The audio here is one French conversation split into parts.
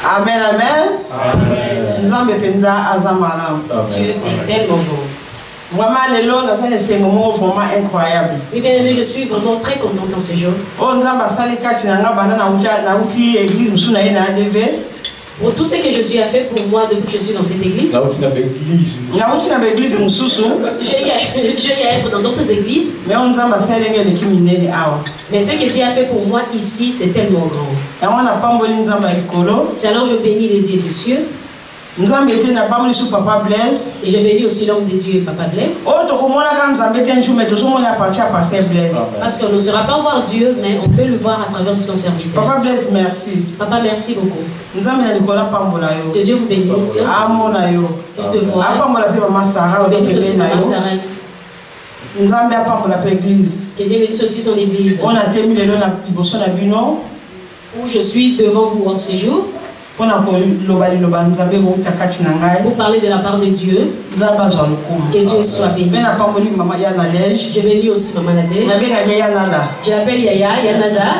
Amen, amen. Nous avons Dieu est tellement bon. Vraiment, c'est un moment vraiment incroyable. Oui, bien aimé, je suis vraiment très contente en ce jour. Pour tout ce que Jésus a fait pour moi depuis que je suis dans cette église, j'ai eu à être dans d'autres églises. Mais ce que Dieu a fait pour moi ici, c'est tellement grand. C'est alors je bénis les dieux des cieux. Et je bénis aussi l'homme de Dieu, Papa Blaise. Parce qu'on ne saura pas voir Dieu, mais on peut le voir à travers son serviteur. Papa Blaise, merci. Papa, merci beaucoup. Que Dieu vous bénisse. Que te voit. Bénisse aussi Maman Sarah. Que Dieu bénisse aussi son église. Où je suis devant vous en ce jour. Pour parler de la part de Dieu. Que Dieu soit béni. Je bénis aussi Maman Nadège. Je l'appelle Yaya, Yanada.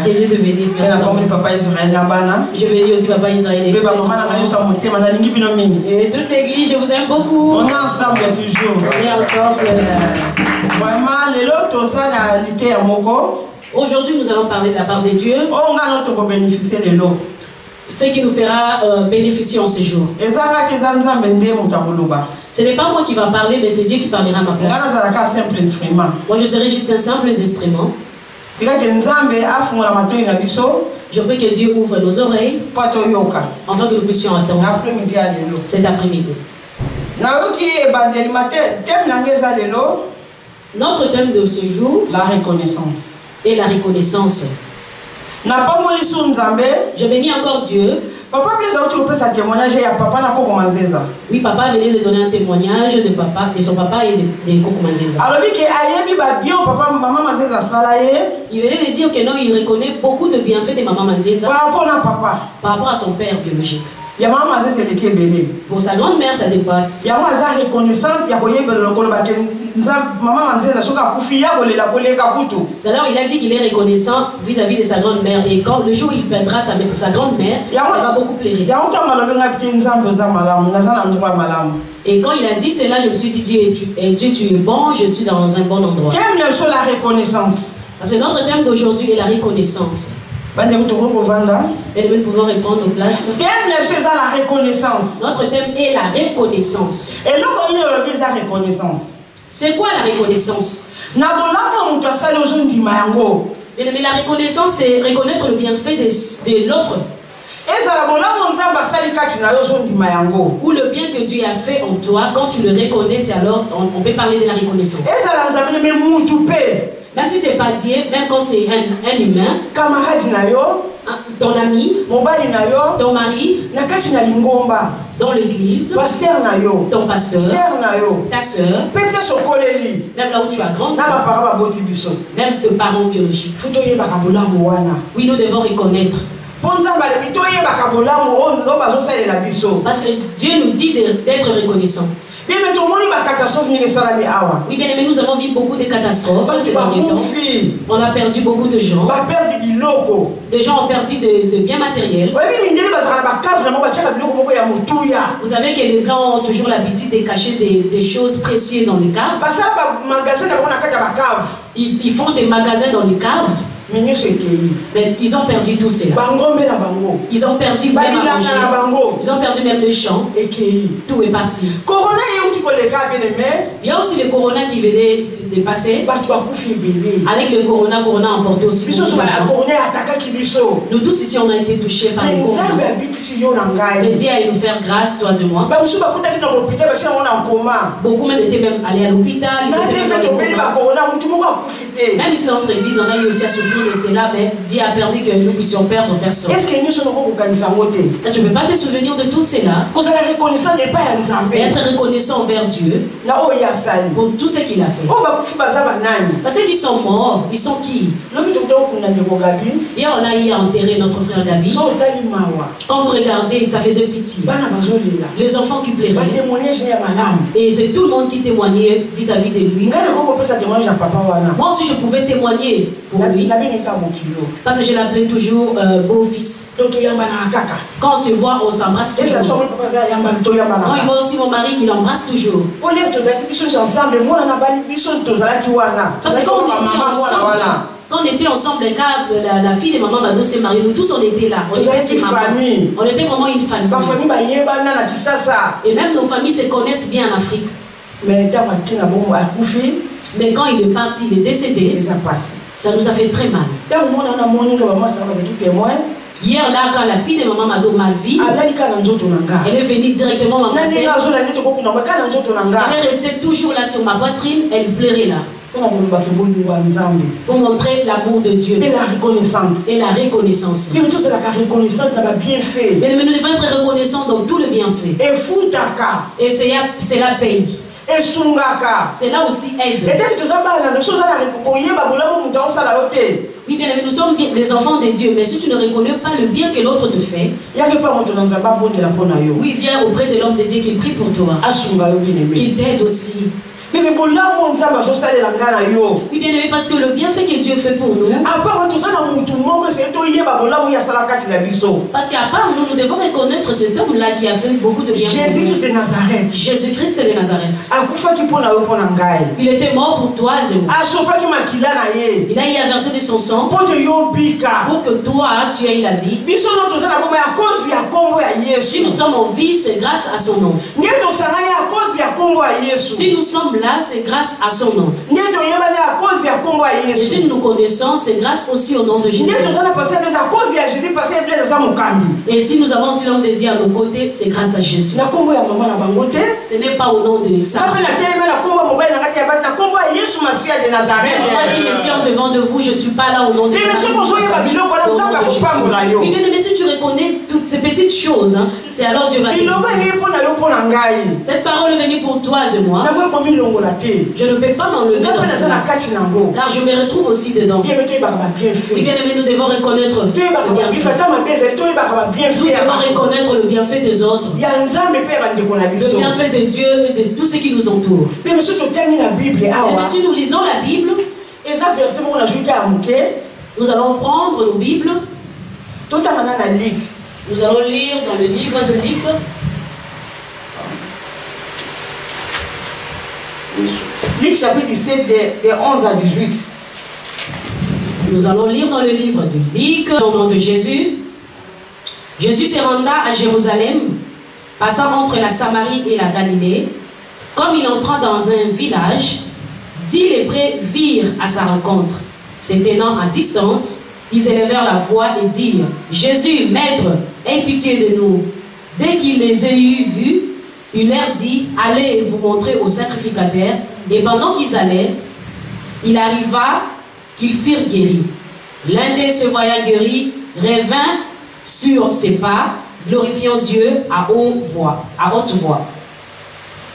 Que Dieu te bénisse. Merci. Je bénis aussi Papa Israël. Et toute l'église, je vous aime beaucoup. On est ensemble toujours. On est ensemble. Aujourd'hui, nous allons parler de la part de Dieu. Ce qui nous fera bénéficier en ce jour. Ce n'est pas moi qui va parler, mais c'est Dieu qui parlera à ma place. Moi, je serai juste un simple instrument. Je prie que Dieu ouvre nos oreilles afin que nous puissions attendre cet après-midi. Notre thème de ce jour, la reconnaissance. Et la reconnaissance. Je bénis encore Dieu. Oui, papa venait de donner un témoignage de papa, de son papa et de Coco Manzenza. Il venait de dire que non, il reconnaît beaucoup de bienfaits de maman Manzenza par rapport à son père biologique. Pour sa grand-mère, ça dépasse. Alors il a dit qu'il est reconnaissant vis-à-vis de sa grand-mère. Et quand le jour où il perdra sa grand-mère, il va beaucoup pleurer. Et quand il a dit cela, je me suis dit, Dieu, tu es bon, je suis dans un bon endroit. La reconnaissance. Parce que notre thème d'aujourd'hui est la reconnaissance. Et nous pouvons reprendre nos places. La reconnaissance. Notre thème est la reconnaissance. Et la reconnaissance. C'est quoi la reconnaissance? Mais la reconnaissance, c'est reconnaître le bienfait de l'autre. Ou le bien que Dieu a fait en toi, quand tu le reconnais, c'est alors on peut parler de la reconnaissance. Même si ce n'est pas Dieu, même quand c'est un humain, ton ami, ton mari, dans l'église, ton pasteur, ta soeur, même là où tu as grandi, même tes parents biologiques. Oui, nous devons reconnaître. Parce que Dieu nous dit d'être reconnaissant. Oui, bien aimé, nous avons vu beaucoup de catastrophes ces derniers temps. On a perdu beaucoup de gens. Des gens ont perdu de biens matériels. Vous savez que les Blancs ont toujours l'habitude de cacher des choses précieuses dans le cave. Ils font des magasins dans le cave. Mais ils ont perdu tout cela. Ils ont perdu même à manger. Ils ont perdu même le champ. Tout est parti. Il y a aussi le corona qui venait de passer. Avec le corona a emporté aussi. Nous tous ici on a été touchés par le corona. Mais Dieu a nous faire grâce, toi et moi. Beaucoup même étaient même allés à l'hôpital. Même ici dans notre église, on a eu aussi à souffrir de cela, mais Dieu a permis que nous puissions perdre personne. Est-ce que je ne peux pas te souvenir de tout cela? Et être reconnaissant envers Dieu pour tout ce qu'il a fait. Parce qu'ils sont morts, ils sont qui? Hier on a eu à enterrer notre frère Gabi. Quand vous regardez, ça faisait pitié. Les enfants qui pleuraient. Et c'est tout le monde qui témoignait vis-à-vis de lui. Moi aussi je pouvais témoigner pour lui. Parce que je l'appelais toujours beau-fils. Quand on se voit, on s'embrasse toujours. Quand il voit aussi mon mari, il l'embrasse toujours. Parce que quand on était ensemble, la fille de maman Mado s'est mariée, nous tous on était là. On était ses mamans. On était vraiment une famille. Et même nos familles se connaissent bien en Afrique. Mais quand il est parti, il est décédé, ça nous a fait très mal. Hier là, quand la fille de maman Mado m'a vu, elle est venue directement m'embrasser. Elle est restée toujours là sur ma poitrine, elle pleurait là. Pour montrer l'amour de Dieu et la reconnaissance. Mais nous devons être reconnaissants dans tout le bienfait. Et c'est la paye. C'est là aussi aide. Oui, bien aimé, nous sommes les enfants de Dieu, mais si tu ne reconnais pas le bien que l'autre te fait, oui, viens auprès de l'homme de Dieu qui prie pour toi, qu'il t'aide aussi. Oui, bien aimé, parce que le bienfait que Dieu fait pour nous, parce qu'à part nous, nous devons reconnaître cet homme-là qui a fait beaucoup de bien. Jésus-Christ de Nazareth. Jésus-Christ de Nazareth. Il était mort pour toi et moi. Il a y a versé de son sang pour que toi, tu aies la vie. Si nous sommes en vie, c'est grâce à son nom. Si nous sommes là, c'est grâce à son nom. Et si nous nous connaissons, c'est grâce aussi au nom de Jésus. Et si nous avons aussi l'homme de Dieu à nos côtés, c'est grâce à Jésus. Ce n'est pas au nom de ça. Devant de vous, je ne suis pas là au nom de Jésus. Mais si tu reconnais toutes ces petites choses, hein, c'est alors Dieu va te dire. Cette parole est venue pour toi et moi. Je ne peux pas m'enlever dans cela, car je me retrouve aussi dedans. Oui, bien aimé, nous devons reconnaître le bienfait des autres, le bienfait de Dieu et de tout ce qui nous entoure. Et si nous lisons la Bible, nous allons prendre nos Bibles. Nous allons lire dans le livre de Luc. Luc chapitre 17, de 11 à 18. Nous allons lire dans le livre de Luc, au nom de Jésus. Jésus se renda à Jérusalem, passant entre la Samarie et la Galilée. Comme il entra dans un village, 10 lépreux virent à sa rencontre. Se tenant à distance, ils élevèrent la voix et dirent: Jésus, Maître, aie pitié de nous. Dès qu'il les eut vus, il leur dit: allez vous montrer au sacrificateur. Et pendant qu'ils allaient, il arriva qu'ils furent guéris. L'un d'eux, se voyant guéri, revint sur ses pas, glorifiant Dieu à haute voix.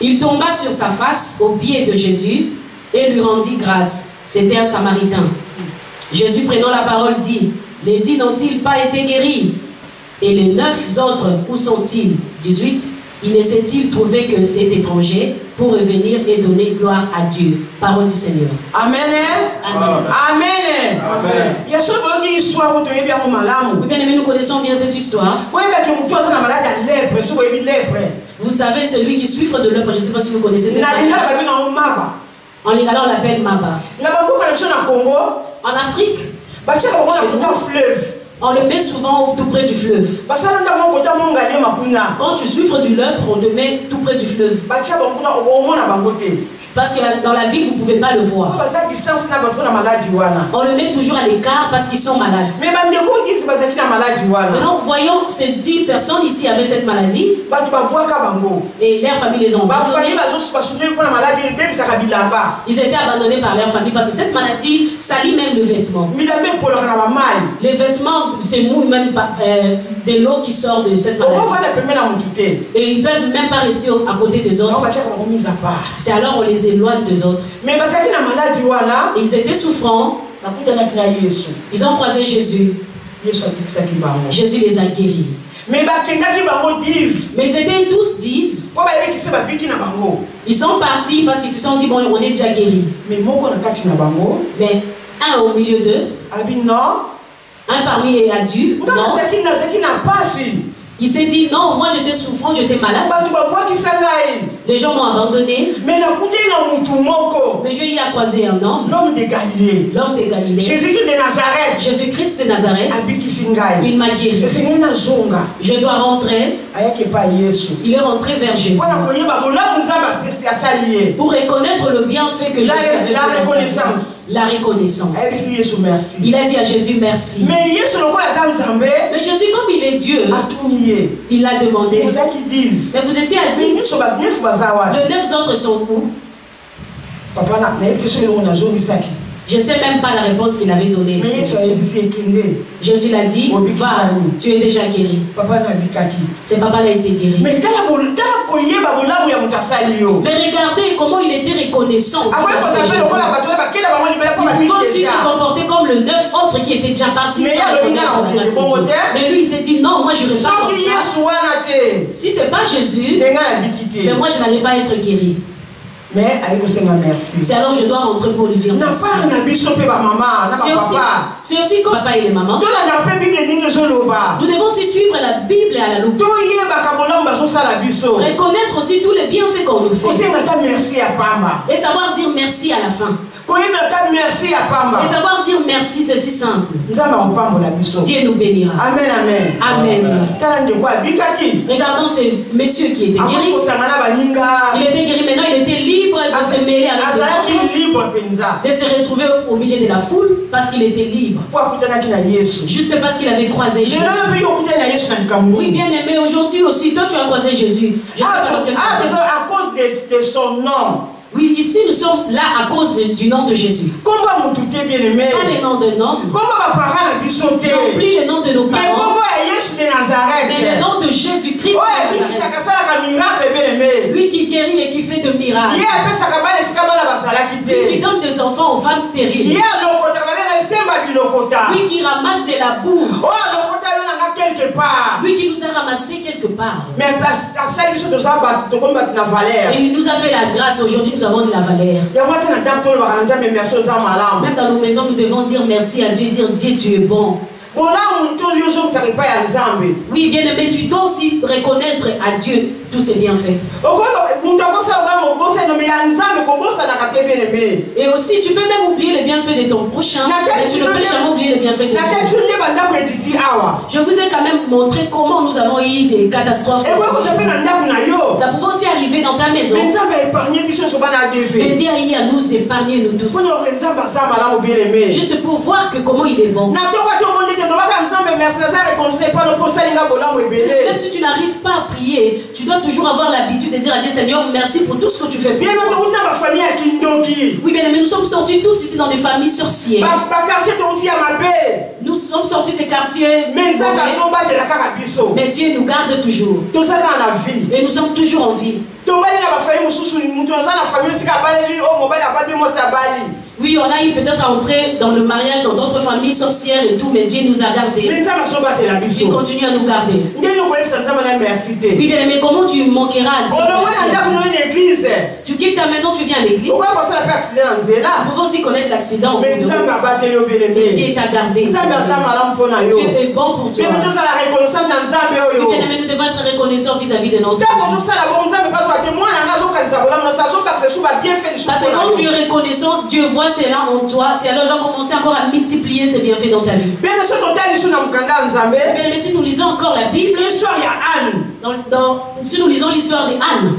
Il tomba sur sa face aux pieds de Jésus et lui rendit grâce. C'était un Samaritain. Jésus, prenant la parole, dit: les 10 n'ont-ils pas été guéris? Et les 9 autres, où sont-ils? 18. Il ne s'est-il trouvé que cet étranger pour revenir et donner gloire à Dieu? Parole du Seigneur. Amen. Amen. Amen. Amen. Oui, bien aimé, nous connaissons bien cette histoire. Vous savez, c'est lui qui souffre de lèpre. Je ne sais pas si vous connaissez cette histoire. En Lingala, on l'appelle Maba. En Afrique, On le met souvent tout près du fleuve. Quand tu souffres du lèpre, on te met tout près du fleuve. Parce que dans la ville, vous ne pouvez pas le voir. On le met toujours à l'écart parce qu'ils sont malades. Maintenant, voyons ces 10 personnes ici avaient cette maladie. Et leur famille les ont abandonnés. Ils étaient abandonnés par leur famille parce que cette maladie salit même le vêtement. Les vêtements, c'est mou, même de l'eau qui sort de cette maladie. Et ils ne peuvent même pas rester à côté des autres. C'est alors on les éloigne des autres. Et ils étaient souffrants. Ils ont croisé Jésus. Jésus les a guéris. Mais ils étaient tous 10. Ils sont partis parce qu'ils se sont dit, bon, on est déjà guéris. Mais un au milieu d'eux. Un parmi eux a dû. Non. Il s'est dit, non, moi j'étais souffrant, j'étais malade. Les gens m'ont abandonné. Mais je y ai croisé un homme. L'homme de Galilée. Jésus-Christ de Nazareth. Jésus-Christ de Nazareth. Il m'a guéri. Je dois rentrer. Il est rentré vers Jésus. Pour reconnaître le bienfait que Jésus avait fait. La reconnaissance. Il a dit à Jésus merci. Mais Jésus, comme il est Dieu, il a demandé. Mais vous étiez à 10. Les 9 autres sont où? Je ne sais même pas la réponse qu'il avait donnée. Jésus l'a dit, va, tu es déjà guéri. C'est papa l'a été guéri. Mais regardez comment il était reconnaissant. Il faut aussi se comporter comme le 9 autres qui étaient déjà partis. Mais lui il s'est dit non, moi je ne veux pas comme ça. Si ce n'est pas Jésus, mais moi je n'allais pas être guéri. Mais c'est alors je dois rentrer pour lui dire merci. C'est aussi comme papa et les mamans. Nous devons aussi suivre la Bible à la loupe. Reconnaître aussi tous les bienfaits qu'on nous fait. Et savoir dire merci à la fin. Et savoir dire merci, c'est si simple. Dieu nous bénira. Amen, amen. Amen. Regardons ce monsieur qui était guéri. Il était guéri, maintenant il était libre de se mêler avec ses enfants, de se retrouver au milieu de la foule parce qu'il était libre. Juste parce qu'il avait croisé Jésus. Oui, bien aimé, aujourd'hui aussi, toi tu as croisé Jésus. À cause de son nom. Oui, ici nous sommes là à cause du nom de Jésus. Pas le nom d'un homme. Non plus le nom de nos parents. Mais le nom de Jésus-Christ. Lui qui guérit et qui fait de miracles. Lui qui donne des enfants aux femmes stériles. Lui qui ramasse de la boue. Lui qui nous a ramassé quelque part. Et il nous a fait la grâce. Aujourd'hui nous avons de la valeur. Même dans nos maisons nous devons dire merci à Dieu. Dire Dieu tu es bon. Oui, bien aimé, tu dois aussi reconnaître à Dieu tous ses bienfaits. Et aussi, tu peux même oublier les bienfaits de ton prochain, mais tu ne peux jamais oublier les bienfaits de Dieu. Je vous ai quand même montré comment nous avons eu des catastrophes. Ça pouvait aussi arriver dans ta maison. Mais Dieu a eu à nous épargner, nous tous. Juste pour voir que comment il est bon. Même si tu n'arrives pas à prier, tu dois toujours avoir l'habitude de dire à Dieu Seigneur merci pour tout ce que tu fais. Oui, bien mais nous sommes sortis tous ici dans des familles sorcières. Nous sommes sortis des quartiers mauvais. Mais Dieu nous garde toujours. Et nous sommes toujours en vie. Oui, on a eu peut-être à entrer dans le mariage dans d'autres familles sorcières et tout, mais Dieu nous a gardés. Il continue à nous garder. Oui, bien, mais comment tu manqueras à dire merci? Tu quittes ta maison, tu viens à l'église. Tu peux aussi connaître l'accident. Mais Dieu t'a gardé. Dieu est bon pour toi. Oui, bien, mais nous devons être reconnaissants vis-à-vis de notre Dieu. Parce que quand tu tu es reconnaissant, Dieu voit cela en toi. C'est alors qu'il va commencer encore à multiplier ses bienfaits dans ta vie. Bien, si nous lisons encore la Bible, l'histoire de Anne. Si nous lisons l'histoire de Anne.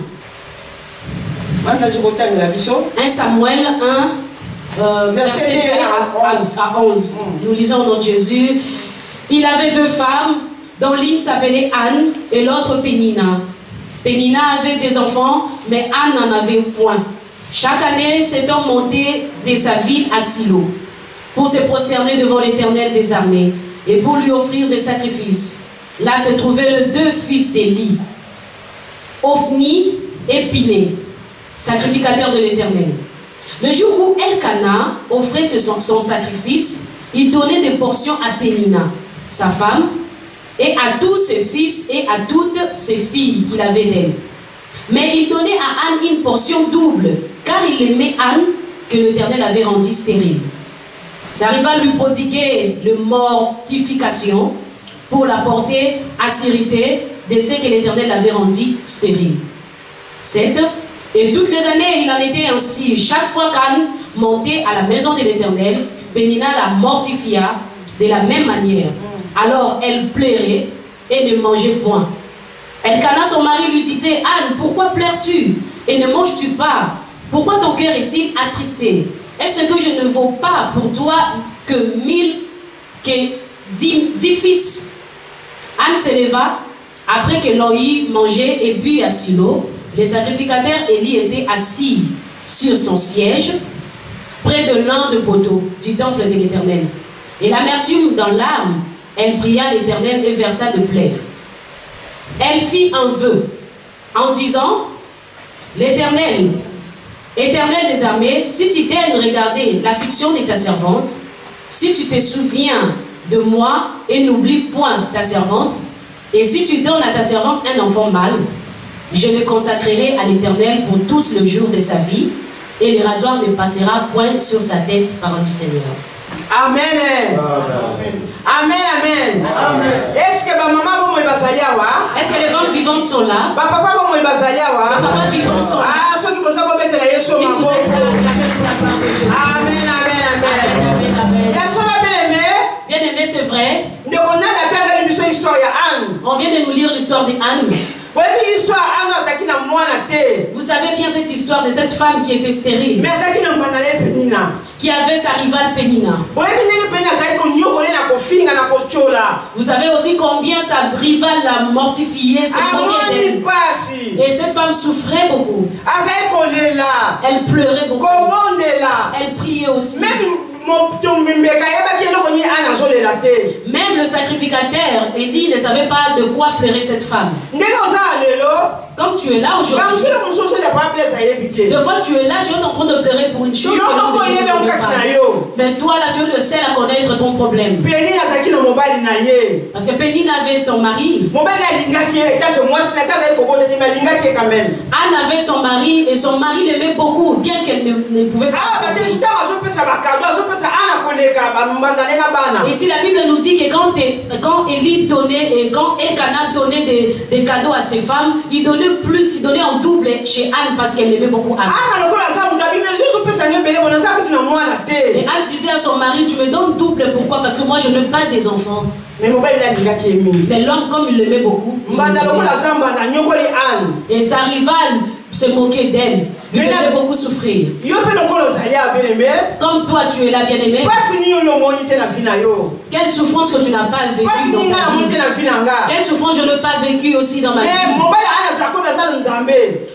1 Samuel 1, verset 1 à 11. Nous lisons au nom de Jésus. Il avait 2 femmes, dont l'une s'appelait Anne et l'autre Pénina. Pénina avait des enfants, mais Anne n'en avait point. Chaque année, cet homme montait de sa ville à Silo pour se prosterner devant l'Éternel des armées et pour lui offrir des sacrifices. Là se trouvaient les 2 fils d'Élie, Ophni et Piné, sacrificateurs de l'Éternel. Le jour où Elkana offrait son sacrifice, il donnait des portions à Pénina, sa femme, et à tous ses fils et à toutes ses filles qu'il avait d'elle. Mais il donnait à Anne une portion double, car il aimait Anne que l'Éternel avait rendue stérile. Ça arriva à lui prodiguer le mortification pour la porter à s'irriter de ce que l'Éternel avait rendu stérile. 7. Et toutes les années, il en était ainsi. Chaque fois qu'Anne montait à la maison de l'Éternel, Pénina la mortifia de la même manière. Alors elle pleurait et ne mangeait point. Elkana, son mari, lui disait: Anne, pourquoi pleures-tu et ne manges-tu pas? Pourquoi ton cœur est-il attristé? Est-ce que je ne vaux pas pour toi que 10 fils? Anne se leva après que l'on eut mangé et bu à Silo. Les sacrificateurs Élie étaient assis sur son siège près de l'un des poteaux du temple de l'Éternel. Et l'amertume dans l'âme, elle pria l'Éternel et versa de pleurs. Elle fit un vœu en disant: l'Éternel, Éternel des armées, si tu daignes regarder l'affliction de ta servante, si tu te souviens de moi et n'oublie point ta servante, et si tu donnes à ta servante un enfant mâle, je le consacrerai à l'Éternel pour tous les jours de sa vie, et le rasoir ne passera point sur sa tête, parole du Seigneur. Amen. Amen. Amen. Amen. Est-ce que maman est-ce que les femmes vivantes sont là? Papa vivants sont là. Ah, ceux qui vous mettre la Yesu. Amen. Amen. Amen. Bien aimé, c'est vrai. On vient de nous lire l'histoire de Anne. Vous savez bien cette histoire de cette femme qui était stérile, qui avait sa rivale Pénina. Vous savez aussi combien sa rivale l'a mortifiée, et cette femme souffrait beaucoup. Elle pleurait beaucoup. Elle priait aussi. Même le sacrificateur Élie ne savait pas de quoi pleurer cette femme. Comme tu es là aujourd'hui, des fois tu es là, tu es en train de pleurer pour une chose que tu ne connais pas. Mais toi là, tu es le seul à connaître ton problème. Parce que Pénina avait son mari. Anne avait son mari et son mari l'aimait beaucoup, bien qu'elle ne pouvait pas. Et si la Bible nous dit que quand Élie donnait et quand Elkana donnait des cadeaux à ses femmes, il donnait plus, il donnait en double chez Anne parce qu'elle aimait beaucoup Anne. Et Anne disait à son mari: tu me donnes double, pourquoi? Parce que moi je n'ai pas des enfants. Mais l'homme, comme il l'aimait beaucoup, et sa rivale se moquait d'elle, lui faisait beaucoup souffrir. Comme toi tu es là, bien aimé, quelle souffrance que tu n'as pas vécue dans ta vie. Quelle souffrance je n'ai pas vécue aussi dans ma vie.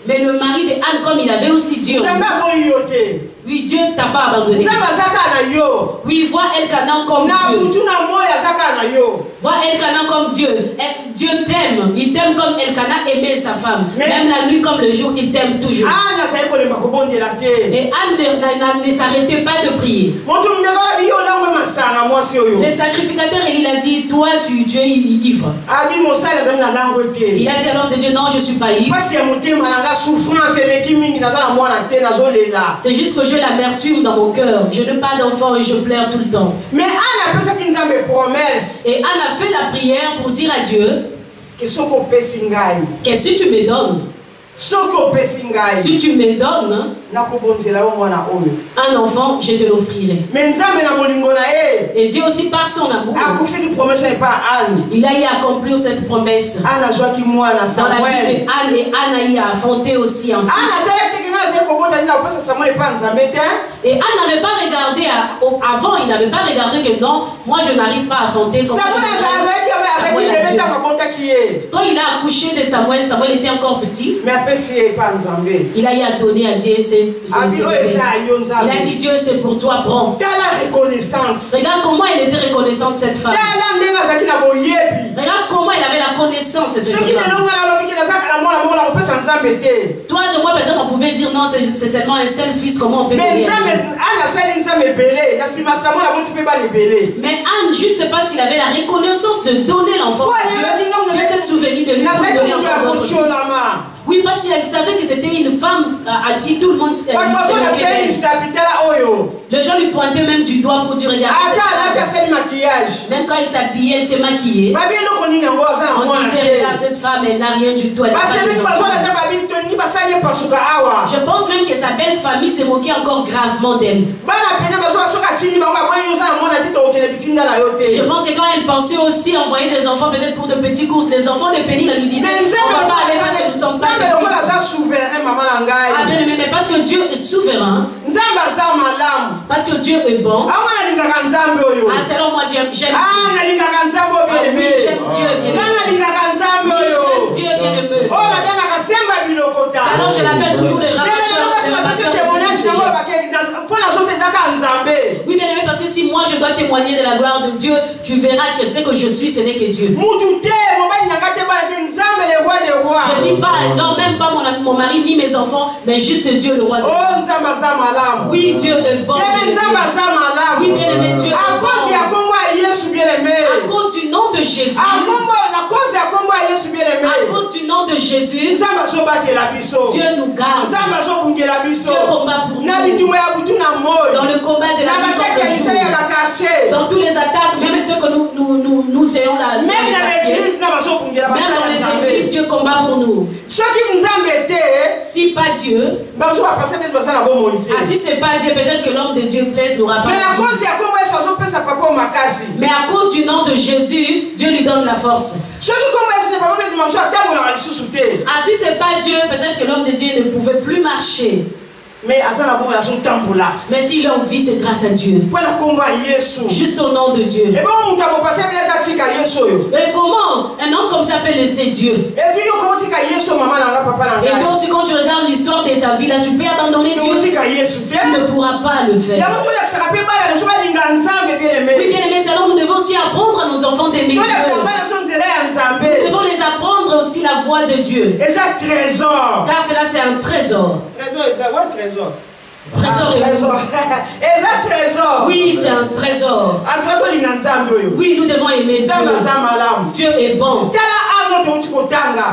Mais le mari de Anne, comme il avait aussi Dieu, oui, Dieu ne t'a pas abandonné. Oui, vois Elkana comme Dieu. Vois Elkana comme Dieu. Dieu t'aime. Il t'aime comme Elkana aimait sa femme. Même la nuit comme le jour, il t'aime toujours. Et Anne ne s'arrêtait pas de prier. Le sacrificateur, il a dit: toi, tu es ivre. Il a dit à l'homme de Dieu: non, je ne suis pas ivre. C'est juste que j'ai l'amertume dans mon cœur. Je n'ai pas d'enfant et je pleure tout le temps. Mais Anne a fait une promesse. Et Anne a fait la prière pour dire à Dieu que si tu me donnes, Si tu me donnes un enfant, je te l'offrirai. Et Dieu aussi par son amour, il a y accompli cette promesse. Dans la vie de Anne, et Anne a y affronté aussi un fils. Et Anne n'avait pas regardé avant, il n'avait pas regardé que non, moi je n'arrive pas à affronter comme quand il a accouché de Samuel, Samuel était encore petit. Il a y à donner à Dieu il a dit Dieu c'est pour toi, prends. Regarde comment elle était reconnaissante cette femme. Regarde comment elle avait la connaissance de cette femme. Toi et moi peut-être on pouvait dire non c'est seulement un seul fils, comment on peut donner. Mais Anne, juste parce qu'il avait la reconnaissance de donner l'enfant à Dieu, Dieu s'est souvenu de lui pour donner encore d'autres fils. Oui, parce qu'elle savait que c'était une femme à qui tout le monde s'est les gens lui pointaient même du doigt pour dire regarde. Même quand elle s'habillait, elle s'est maquillée. On disait regarde cette femme, elle n'a rien du tout. Elle je pense même que sa belle famille s'est moquée encore gravement d'elle. Je pense que quand elle pensait aussi envoyer des enfants peut-être pour de petites courses, les enfants de Pénil lui disaient on ne va pas aller parce que nous sommes pas mais parce que Dieu est souverain, parce que Dieu est bon. Selon moi j'aime Dieu. J'aime Dieu bien aimé. Alors je l'appelle toujours le ramasseur de oui bien aimé, parce que si moi je dois témoigner de la gloire de Dieu, tu verras que ce que je suis ce n'est que Dieu. Je dis pas, non même pas mon mari ni mes enfants, mais juste Dieu le roi de Dieu. Oui Dieu est bon. Oui bien aimé, Dieu est bon. À cause du nom de Jésus. À cause du nom de Jésus, Dieu nous garde. Dieu combat pour nous. Dans le combat de la vie contre le jour. Dans tous les attaques, même ceux que nous ayons là. Même dans les églises, Dieu combat pour nous. Si pas Dieu, si c'est pas Dieu, peut-être que l'homme de Dieu plaise n'aura pas. Mais à cause du nom de Jésus, Dieu lui donne la force. Si c'est pas Dieu, peut-être que l'homme de Dieu ne pouvait plus marcher. Mais s'il en vit, c'est grâce à Dieu. Juste au nom de Dieu. Et comment un homme comme ça peut laisser Dieu? Et donc quand tu regardes l'histoire de ta vie là, tu peux abandonner Dieu. Tu ne pourras pas le faire. Oui bien aimé, alors nous devons aussi apprendre à nos enfants d'aimer Dieu. Nous devons les apprendre aussi la voix de Dieu. Car cela c'est un trésor. Trésor. Oui, c'est un trésor. Oui, nous devons aimer Dieu. Dieu est bon.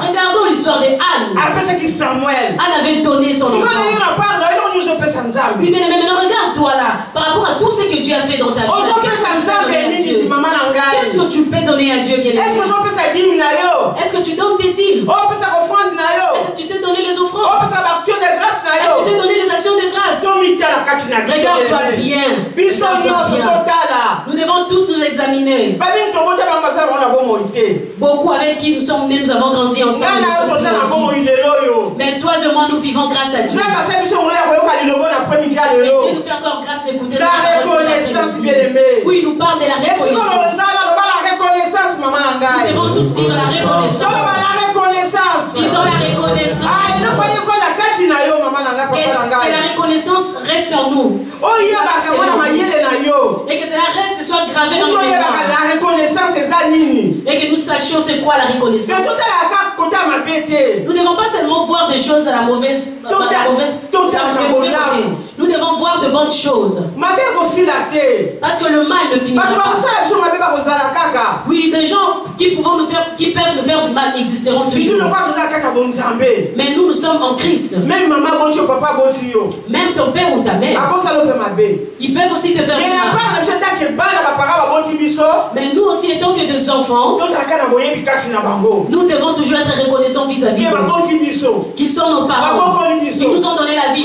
Regardons l'histoire de Anne. Anne avait donné son enfant. Oui, mais maintenant regarde-toi là. Par rapport à tout ce que Dieu a fait dans ta vie. Qu'est-ce que tu peux donner à Dieu, bien aimé? Est-ce que tu donnes tes dîmes? Est-ce que tu sais donner les offrandes? Est-ce que tu sais donner les actions de grâce? Regarde-toi bien. Nous devons tous nous examiner. Beaucoup avec qui nous sommes nés, nous avons grandi ensemble. Mais toi et moi, nous vivons grâce à Dieu. Et Dieu nous fait encore grâce d'écouter ça. Oui, il nous parle de la reconnaissance. Nous devons tous dire la reconnaissance. Disons la reconnaissance. Que la reconnaissance reste en nous. Et que cela reste soit gravé dans nos mémoires. Et que nous sachions c'est quoi la reconnaissance. Nous ne devons pas seulement voir des choses de la mauvaise côté. Nous devons voir de bonnes grandes choses. Parce que le mal ne finit pas. Oui, des gens qui peuvent nous faire du mal existeront toujours. Mais nous sommes en Christ. Même ton père ou ta mère, ils peuvent aussi te faire du mal. Mais nous aussi, étant que des enfants, nous devons toujours être reconnaissants vis-à-vis d'eux. Qu'ils sont nos parents. Ils nous ont donné la vie.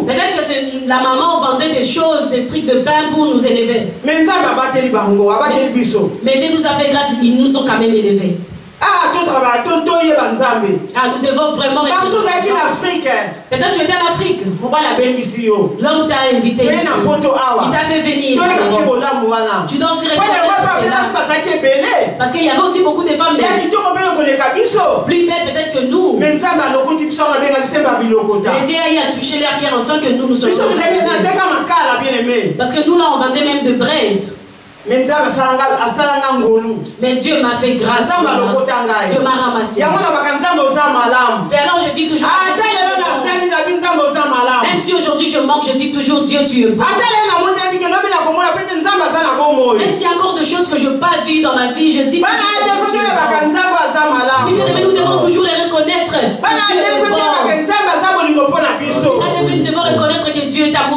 Peut-être que la maman vendait des choses, des trucs de pain pour nous élever. Mais Dieu nous a fait grâce, ils nous ont quand même élevés. Nous devons vraiment être. Peut-être tu étais en Afrique. L'homme t'a invité ici. Il t'a fait venir. Tu dois aussi reconnaître parce qu'il y avait aussi beaucoup de femmes plus belles peut-être que nous. Mais Dieu a touché leur cœur enfin que nous sommes. Parce que nous là on vendait même de braises. Mais Dieu m'a fait grâce. Dieu m'a ramassé. C'est alors je dis toujours. Même si aujourd'hui je manque, je dis toujours Dieu, tu es bon. Même s'il y a encore des choses que je n'ai pas vues dans ma vie, je dis. Nous devons toujours les reconnaître. Nous devons reconnaître que Dieu est amour.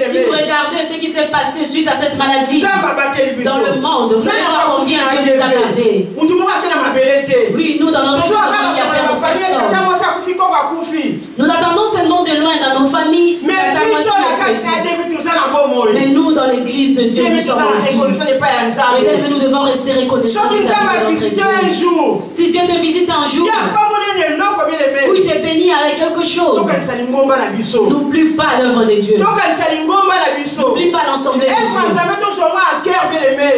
Si vous regardez ce qui s'est passé suite à cette maladie dans le monde, vous allez voir combien Dieu nous a gardés. Oui, nous dans notre famille, il y a plein de personnes. Nous attendons seulement de loin dans nos familles. Mais nous dans l'église de Dieu, nous sommes en vie. Mais nous devons rester reconnaissants. Si Dieu te visite un jour, où il te bénit avec quelque chose, n'oublie pas l'œuvre de Dieu. N'oublie pas l'ensemble de Dieu.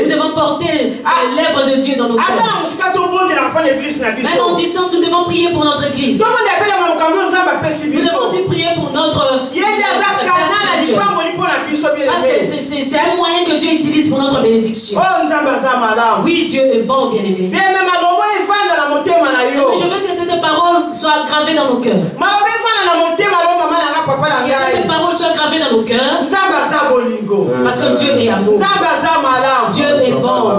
Nous devons porter l'œuvre de Dieu dans nos cœurs. Même en distance, nous devons prier pour notre église. Nous devons aussi prier pour notre parce que c'est un moyen que Dieu utilise pour notre bénédiction. Oui, Dieu est bon, bien-aimé. Je veux que cette parole soit gravée dans nos cœurs. Que cette parole soit gravée dans nos cœurs. Parce que Dieu est amour. Dieu est bon.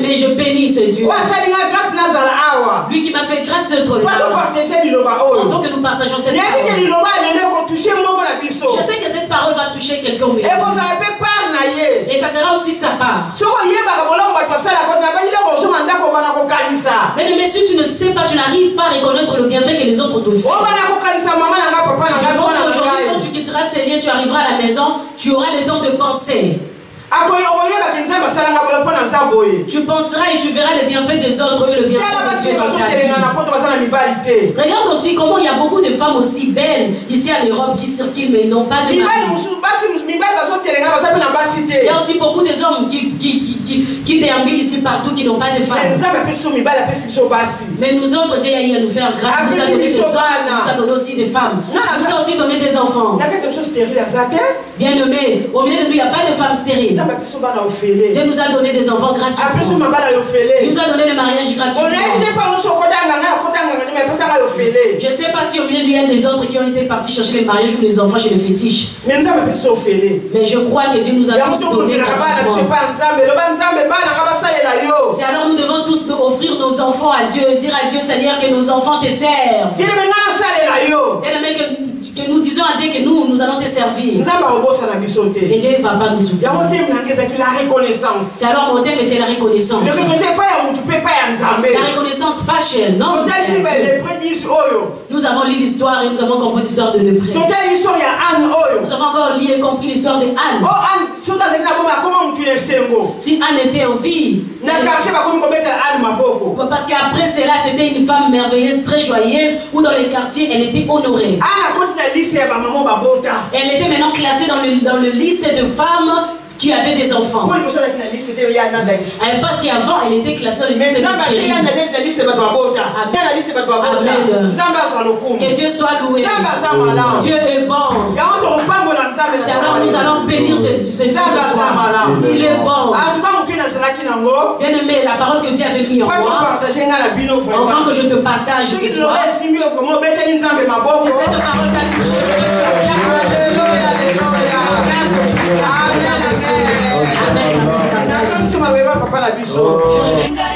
Mais je bénis ce Dieu. Lui qui m'a fait grâce d'être là. Il faut que nous partageons cette parole. Je sais que cette parole va toucher quelqu'un. Et ça sera aussi sa part. Mais si tu ne sais pas, tu n'arrives pas à reconnaître le bienfait que les autres te font. Je pense qu'aujourd'hui, quand tu quitteras ces lieux, tu arriveras à la maison, tu auras le temps de penser. Tu penseras et tu verras les bienfaits des autres et le bienfait de Dieu dans ta vie. Regarde aussi comment il y a beaucoup de femmes aussi belles ici en Europe qui circulent mais n'ont pas de mari. Il y a aussi beaucoup de hommes qui déambulent ici partout qui n'ont pas de femmes. Mais nous autres, Dieu a nous faire grâce. Nous a donné des hommes, nous a donné aussi des femmes. Nous a aussi donné des enfants. Bien nommé, au milieu de nous, il n'y a pas de femmes stériles. Dieu nous a donné des enfants gratuitement. Il nous a donné le mariage gratuitement. Je ne sais pas si au milieu il y a des autres qui ont été partis chercher les mariages ou les enfants chez les fétiches. Mais je crois que Dieu nous a tous donné gratuitement. C'est alors nous devons tous offrir nos enfants à Dieu et dire à Dieu, Seigneur, que nos enfants te servent. Que nous disons à Dieu que nous allons te servir. Et Dieu ne va pas nous oublier. C'est alors mon thème était la reconnaissance. La reconnaissance pas chère, non? Nous avons lu l'histoire et nous avons compris l'histoire de Lépreux. Nous avons encore lu et compris l'histoire de Anne. Si Anne était en vie, parce qu'après cela, c'était une femme merveilleuse, très joyeuse, où dans les quartiers, elle était honorée. Elle était maintenant classée dans le liste de femmes qui avaient des enfants. Parce qu'avant, elle était classée dans le liste des stériles. Amen. Que Dieu soit loué. Dieu est bon. Alors nous allons bénir ce Dieu ce soir. Il est bon. Bien aimé, la parole que Dieu avait mis en moi, enfin que je te partage ce soir. Si cette parole t'a touché, je veux que tu acclames. Amen. Amen.